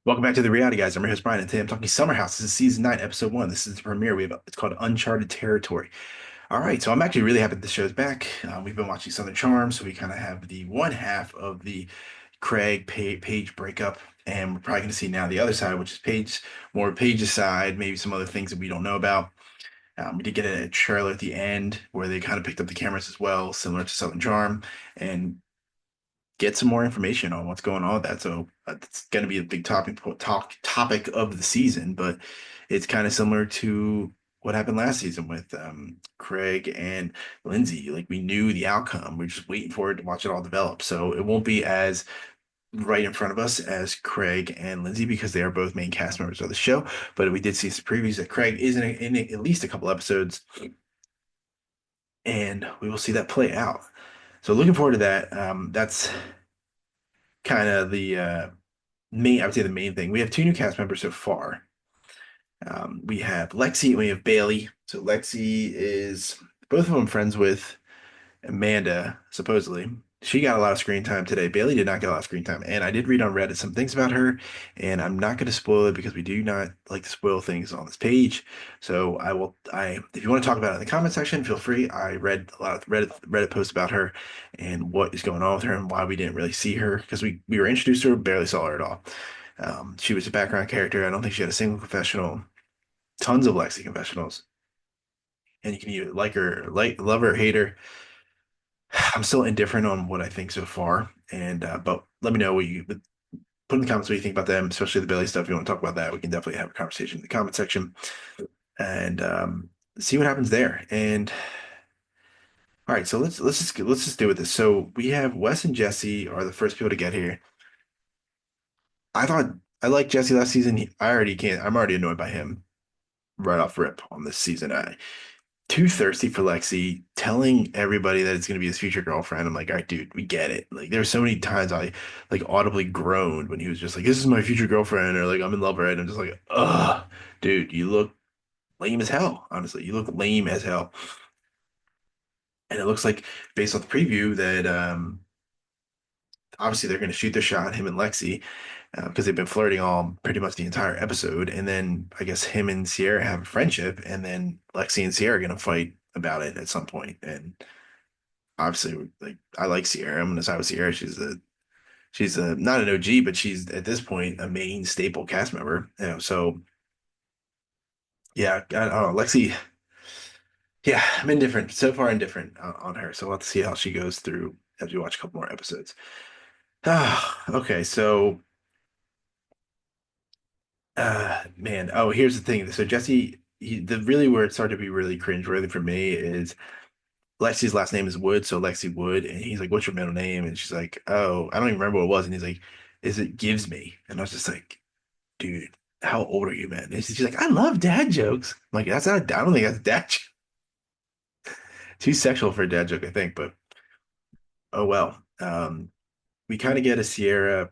Welcome back to the Reality Guys. I'm your host Brian, and today I'm talking Summer House. This is season 9, episode 1. This is the premiere. It's called Uncharted Territory. All right, so I'm actually really happy that the show's back. We've been watching Southern Charm, so we kind of have the one half of the Paige breakup, and we're probably going to see now the other side, which is more Paige's side, maybe some other things that we don't know about. We did get a trailer at the end where they kind of picked up the cameras as well, similar to Southern Charm, and get some more information on what's going on with that. So it's going to be a big topic of the season, but it's kind of similar to what happened last season with Craig and Lindsay. Like we knew the outcome, we're just waiting for it to watch it all develop. So it won't be as right in front of us as Craig and Lindsay because they are both main cast members of the show. But we did see some previews that Craig is in at least a couple episodes, and we will see that play out. So looking forward to that. That's kind of the I would say the main thing. We have two new cast members so far. We have Lexi and we have Bailey. So Lexi is both of them friends with Amanda, supposedly. She got a lot of screen time today. Bailey did not get a lot of screen time. And I did read on Reddit some things about her, and I'm not going to spoil it because we do not like to spoil things on this page. So if you want to talk about it in the comment section, feel free. I read a lot of Reddit posts about her and what is going on with her and why we didn't really see her because we were introduced to her, barely saw her at all. She was a background character. I don't think she had a single confessional. Tons of Lexi confessionals, and you can either love her, or hate her. I'm still indifferent on what I think so far, and but let me know what you put in the comments what you think about them, especially the Bailey stuff. If you want to talk about that, we can definitely have a conversation in the comment section and see what happens there. And all right, so let's just do with this. So we have Wes and Jesse are the first people to get here. I thought I liked Jesse last season. I already can't. I'm already annoyed by him right off rip on this season. Too thirsty for Lexi, telling everybody that it's going to be his future girlfriend. I'm like, all right, dude, we get it. Like, there were so many times I like audibly groaned when he was just like, this is my future girlfriend, or like, I'm in love with her. And I'm just like, ugh, dude, you look lame as hell. Honestly, you look lame as hell. And it looks like, based on the preview, that obviously they're going to shoot their shot, him and Lexi, because they've been flirting all pretty much the entire episode. And then I guess him and Sierra have a friendship, and then Lexi and Sierra are going to fight about it at some point. And obviously, like I like Sierra. I'm gonna side with Sierra. She's a not an OG, but she's at this point a main staple cast member. So yeah, I don't know. Lexi, yeah, I'm indifferent so far, indifferent on her. So we'll have to see how she goes through as we watch a couple more episodes. Okay, so man, oh, here's the thing. So Jesse, the really where it started to be really cringe-worthy for me is Lexi's last name is Wood, so Lexi Wood, and he's like, "What's your middle name?" And she's like, "Oh, I don't even remember what it was." And he's like, "Is it Gives Me?" And I was just like, "Dude, how old are you, man?" And she's like, "I love dad jokes." I'm like, "That's not. I don't think that's a dad joke. Too sexual for a dad joke, I think." But oh well. We kind of get a Sierra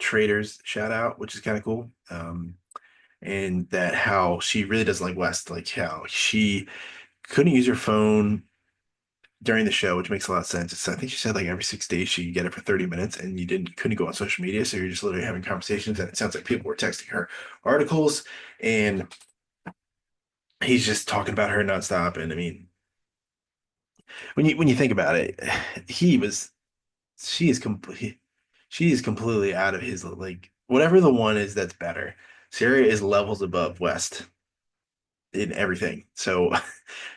Traders shout out, which is kind of cool. And that how she really doesn't like West, like how she couldn't use her phone during the show, which makes a lot of sense. I think she said like every 6 days she could get it for 30 minutes and couldn't go on social media. So you're just literally having conversations. And it sounds like people were texting her articles and he's just talking about her nonstop. And I mean, when you think about it, he was she is complete she is completely out of his like whatever the one is that's better. Syria is levels above West in everything. So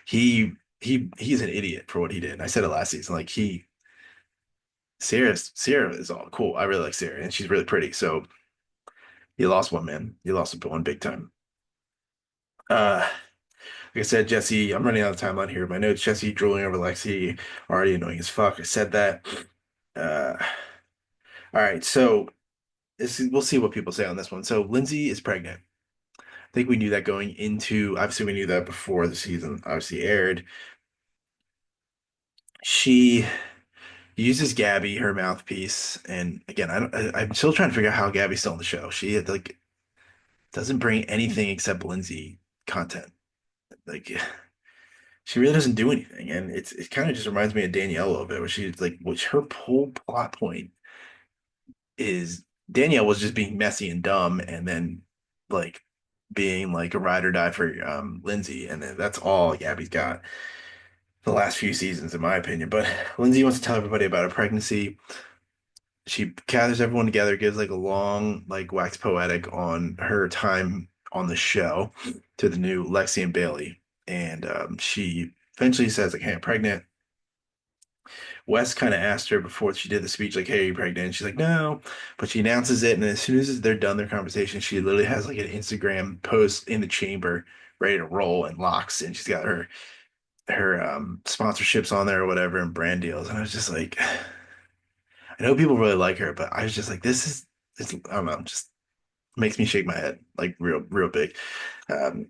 he's an idiot for what he did. I said it last season. Like Sierra is all cool. I really like Sierra, and she's really pretty. So you lost one, man. You lost one big time. Like I said, Jesse, I'm running out of time on here. My notes, Jesse drooling over Lexi, already annoying as fuck. I said that. Uh, all right, so we'll see what people say on this one. So Lindsay is pregnant. I think we knew that going into, obviously we knew that before the season obviously aired. She uses Gabby, her mouthpiece, and again, I'm still trying to figure out how Gabby's still on the show. She like doesn't bring anything except Lindsay content. Like she really doesn't do anything, and it kind of just reminds me of Danielle a little bit, where she's like, which her whole plot point is Danielle was just being messy and dumb, and then like being like a ride or die for Lindsay, and then that's all Gabby's got the last few seasons, in my opinion. But Lindsay wants to tell everybody about her pregnancy. She gathers everyone together, gives like a long, like wax poetic on her time on the show to the new Lexi and Bailey, and she eventually says like, "Hey, I'm pregnant." Wes kind of asked her before she did the speech, like, "Hey, are you pregnant?" And she's like, "No," but she announces it, and as soon as they're done their conversation, she literally has like an Instagram post in the chamber ready to roll and locks, and she's got her sponsorships on there or whatever and brand deals, and I was just like, I know people really like her, but I was just like, this is, it's, I don't know, just makes me shake my head like real big. Um,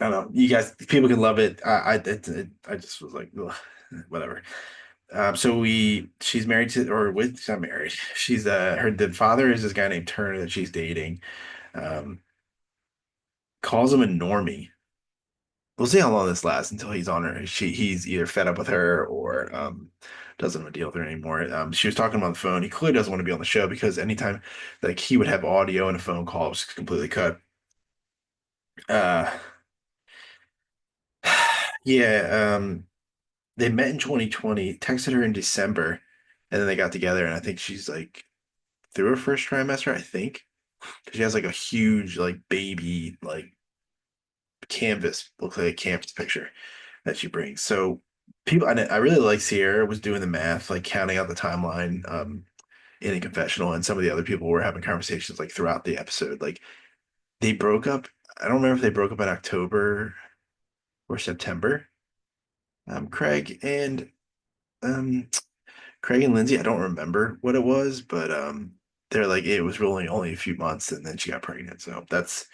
I don't know, you guys, people can love it. I just was like, ugh, whatever. She's married to, or with, she's not married. She's the father is this guy named Turner that she's dating. Um, calls him a normie. We'll see how long this lasts until he's on her. He's either fed up with her or doesn't want to deal with her anymore. She was talking to him on the phone. He clearly doesn't want to be on the show because anytime like he would have audio in a phone call, it was completely cut. Uh, yeah. They met in 2020. Texted her in December, and then they got together. And I think she's like through her first trimester. I think she has like a huge like baby like canvas, looks like a canvas picture that she brings. So I really like Sierra was doing the math, like counting out the timeline in a confessional, and some of the other people were having conversations like throughout the episode. Like they broke up. I don't remember if they broke up in October or September. Craig and um, Craig and Lindsay, I don't remember what it was, but they're like it was really only a few months, and then she got pregnant. So that's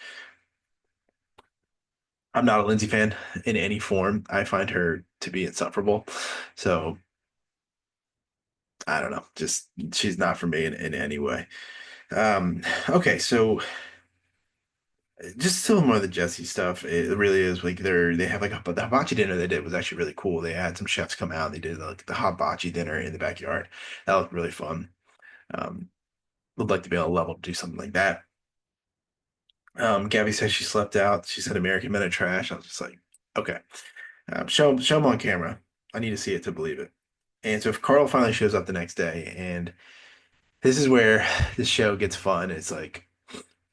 I'm not a Lindsay fan in any form. I find her to be insufferable. So I don't know. Just she's not for me in any way. Okay, so just some more of the Jesse stuff. It really is like they have like the hibachi dinner they did was actually really cool. They had some chefs come out. They did like the hibachi dinner in the backyard. That looked really fun. Um, would like to be able to level to do something like that. Gabby says she slept out. She said American Men are trash. I was just like, okay. Show him on camera. I need to see it to believe it. And so if Carl finally shows up the next day, and this is where this show gets fun. It's like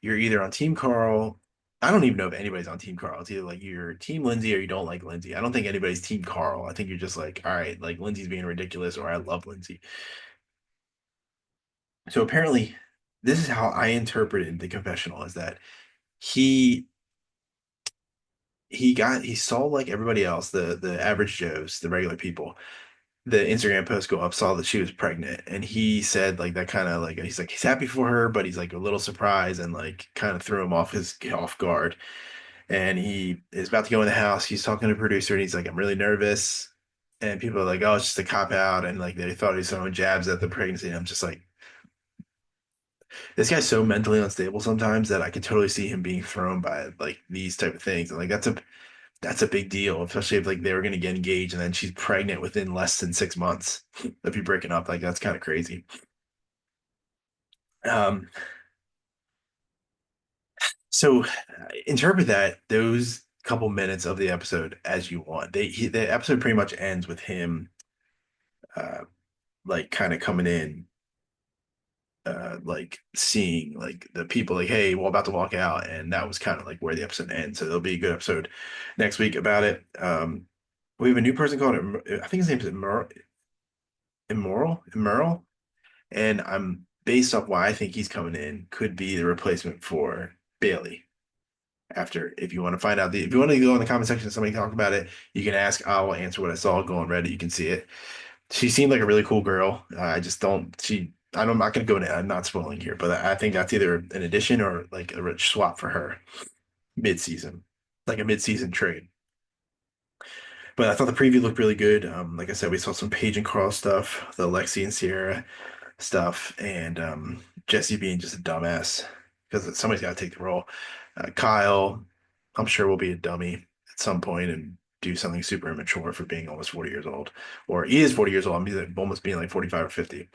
you're either on Team Carl. I don't even know if anybody's on Team Carl. It's either like you're Team Lindsay or you don't like Lindsay. I don't think anybody's Team Carl. I think you're just like, all right, like Lindsay's being ridiculous, or I love Lindsay. So apparently, this is how I interpreted the confessional: is that he he saw like everybody else, the average Joes, the regular people, the Instagram post go up, saw that she was pregnant, and he said like that kind of like he's like he's happy for her, but he's like a little surprised and like kind of threw him off guard. And he is about to go in the house. He's talking to the producer, and he's like, "I'm really nervous." And people are like, "Oh, it's just a cop out," and like they thought he was throwing jabs at the pregnancy. And I'm just like, this guy's so mentally unstable sometimes that I could totally see him being thrown by like these type of things. And like that's a big deal, especially if like they were gonna get engaged and then she's pregnant within less than 6 months of you breaking up. Like that's kind of crazy. Um, so interpret that those couple minutes of the episode as you want. The episode pretty much ends with him uh like kind of coming in like seeing like the people like hey we're about to walk out, and that was kind of like where the episode ends. So there'll be a good episode next week about it. We have a new person called I think his name is Immoral. And I'm based off why I think he's coming in, could be the replacement for Bailey. After, if you want to find out if you want to go in the comment section and somebody talk about it, you can ask. I will answer what I saw. Go on Reddit, you can see it. She seemed like a really cool girl. I just don't. I'm not gonna go into. I'm not spoiling here, but I think that's either an addition or like a rich swap for her mid-season, like a mid-season trade. But I thought the preview looked really good. Like I said, we saw some Paige and Carl stuff, the Lexi and Sierra stuff, and Jesse being just a dumbass because somebody's got to take the role. Kyle, I'm sure will be a dummy at some point and do something super immature for being almost 40 years old, or he is 40 years old. I'm almost being like 45 or 50.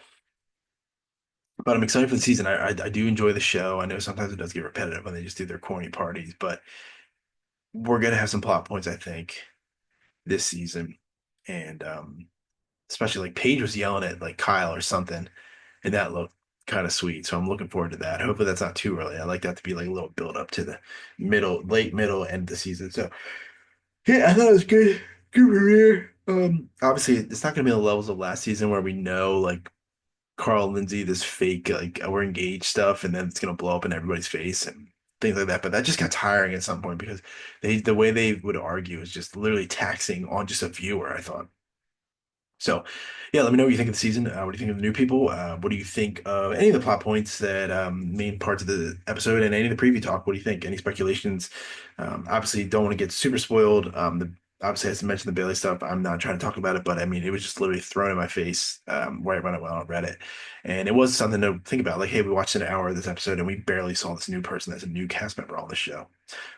But I'm excited for the season. I do enjoy the show. I know sometimes it does get repetitive when they just do their corny parties, but we're gonna have some plot points, I think, this season. And especially like Paige was yelling at like Kyle or something, and that looked kind of sweet. So I'm looking forward to that. Hopefully that's not too early. I like that to be like a little build up to the late middle, end of the season. So yeah, I thought it was good. Good premiere. Obviously it's not gonna be on the levels of last season where we know like Carl and Lindsay, this fake like we're engaged stuff, and then it's gonna blow up in everybody's face and things like that. But that just got tiring at some point because the way they would argue is just literally taxing on just a viewer, I thought. So, yeah, let me know what you think of the season. What do you think of the new people? What do you think of any of the plot points that main parts of the episode and any of the preview talk? What do you think? Any speculations? Obviously, don't want to get super spoiled. Obviously, as I mentioned, the Bailey stuff. I'm not trying to talk about it, but I mean, it was just literally thrown in my face right when I went on Reddit, and it was something to think about. Like, hey, we watched an hour of this episode and we barely saw this new person as a new cast member on the show.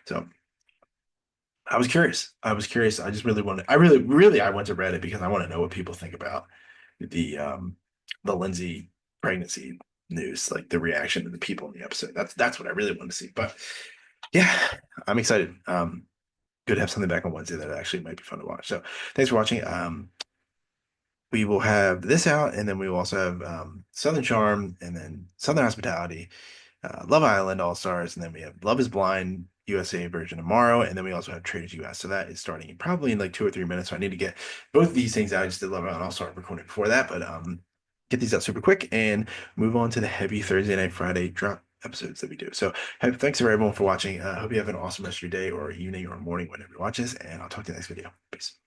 So I was curious. I was curious. I just really wanted. Really, I went to Reddit because I want to know what people think about the Lindsay pregnancy news, like the reaction of the people in the episode. That's what I really want to see. But yeah, I'm excited. Good to have something back on Wednesday that actually might be fun to watch. So thanks for watching. We will have this out, and then we will also have Southern Charm, and then Southern Hospitality, Love Island All Stars, and then we have Love is Blind USA version tomorrow, and then we also have Traders US. So that is starting probably in like 2 or 3 minutes. So I need to get both of these things out. I just did Love Island All Star recording before that, but get these out super quick and move on to the heavy Thursday night, Friday drop episodes that we do. So thanks for everyone for watching. I hope you have an awesome rest of your day or evening or morning, whenever you watch this, and I'll talk to you next video. Peace.